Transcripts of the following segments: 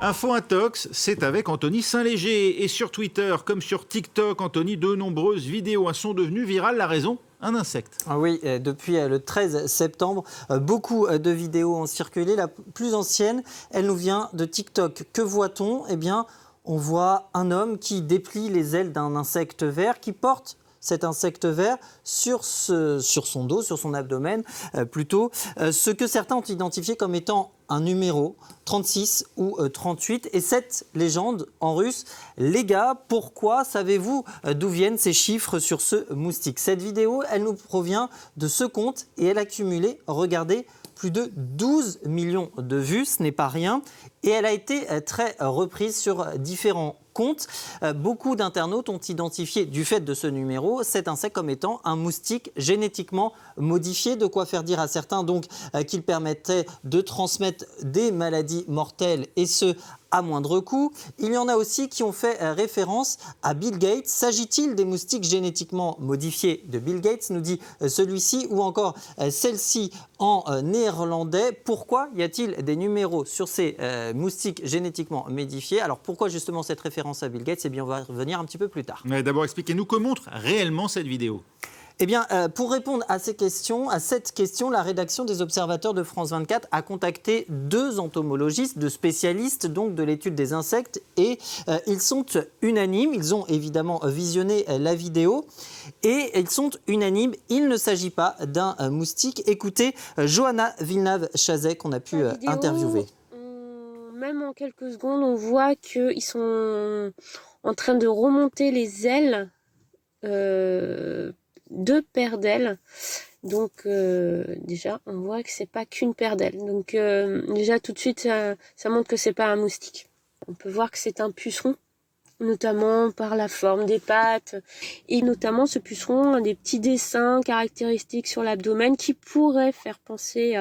Info Intox, c'est avec Anthony Saint-Léger. Et sur Twitter, comme sur TikTok, Anthony, de nombreuses vidéos sont devenues virales. La raison ? Un insecte. Ah oui, depuis le 13 septembre, beaucoup de vidéos ont circulé. La plus ancienne, elle nous vient de TikTok. Que voit-on ? Eh bien, on voit un homme qui déplie les ailes d'un insecte vert, qui porte cet insecte vert sur son dos, sur son abdomen plutôt, ce que certains ont identifié comme étant un numéro 36 ou 38. Et cette légende en russe, les gars, pourquoi savez-vous d'où viennent ces chiffres sur ce moustique ? Cette vidéo, elle nous provient de ce compte et elle a cumulé, regardez, plus de 12 millions de vues, ce n'est pas rien. Et elle a été très reprise sur différents comptes. Beaucoup d'internautes ont identifié, du fait de ce numéro, cet insecte comme étant un moustique génétiquement modifié. De quoi faire dire à certains donc qu'il permettait de transmettre des maladies mortelles et ce, à moindre coût. Il y en a aussi qui ont fait référence à Bill Gates. S'agit-il des moustiques génétiquement modifiés de Bill Gates, nous dit celui-ci, ou encore celle-ci en néerlandais. Pourquoi y a-t-il des numéros sur ces moustiques génétiquement modifiés ? Alors pourquoi justement cette référence à Bill Gates ? Eh bien, on va revenir un petit peu plus tard. Mais d'abord, expliquez-nous que montre réellement cette vidéo. Eh bien, pour répondre à cette question, la rédaction des Observateurs de France 24 a contacté deux entomologistes, deux spécialistes donc de l'étude des insectes, et ils sont unanimes. Ils ont évidemment visionné la vidéo et ils sont unanimes. Il ne s'agit pas d'un moustique. Écoutez, Johanna Villeneuve-Chazet qu'on a pu interviewer. Même en quelques secondes, on voit qu'ils sont en train de remonter les ailes. Deux paires d'ailes, donc déjà on voit que c'est pas qu'une paire d'ailes, donc déjà tout de suite ça montre que c'est pas un moustique. On peut voir que c'est un puceron, notamment par la forme des pattes, et notamment ce puceron a des petits dessins caractéristiques sur l'abdomen qui pourraient faire penser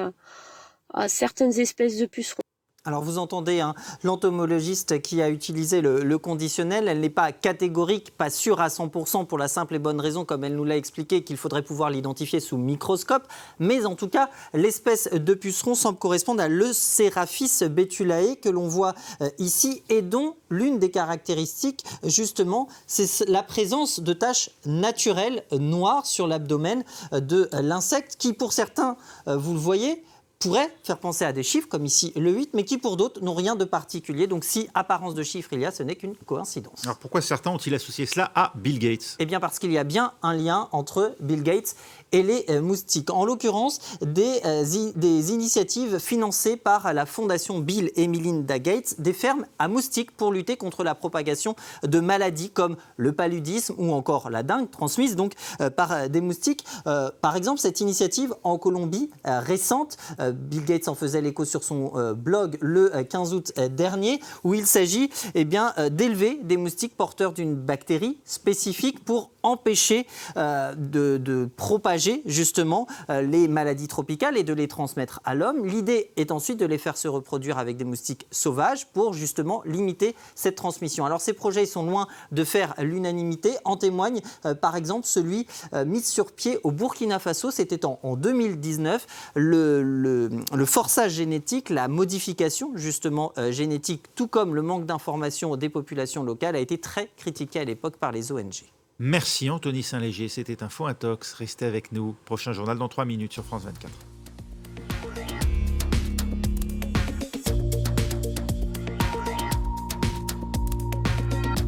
à certaines espèces de pucerons. Alors vous entendez l'entomologiste qui a utilisé le conditionnel, elle n'est pas catégorique, pas sûre à 100% pour la simple et bonne raison, comme elle nous l'a expliqué, qu'il faudrait pouvoir l'identifier sous microscope, mais en tout cas l'espèce de puceron semble correspondre à l'Euceraphis betulae que l'on voit ici et dont l'une des caractéristiques justement c'est la présence de taches naturelles noires sur l'abdomen de l'insecte qui pour certains, vous le voyez, pourrait faire penser à des chiffres, comme ici le 8, mais qui pour d'autres n'ont rien de particulier. Donc si apparence de chiffres il y a, ce n'est qu'une coïncidence. Alors pourquoi certains ont-ils associé cela à Bill Gates ? Eh bien parce qu'il y a bien un lien entre Bill Gates et les moustiques. En l'occurrence, des initiatives financées par la fondation Bill et Melinda Gates, des fermes à moustiques pour lutter contre la propagation de maladies comme le paludisme ou encore la dengue, transmise donc par des moustiques. Par exemple, cette initiative en Colombie récente, Bill Gates en faisait l'écho sur son blog le 15 août dernier, où il s'agit d'élever des moustiques porteurs d'une bactérie spécifique pour empêcher de propager justement les maladies tropicales et de les transmettre à l'homme. L'idée est ensuite de les faire se reproduire avec des moustiques sauvages pour justement limiter cette transmission. Alors ces projets sont loin de faire l'unanimité. En témoigne par exemple celui mis sur pied au Burkina Faso. C'était en 2019. Le forçage génétique, la modification justement génétique, tout comme le manque d'information des populations locales, a été très critiqué à l'époque par les ONG. Merci Anthony Saint-Léger, c'était Info Intox. Restez avec nous. Prochain journal dans 3 minutes sur France 24.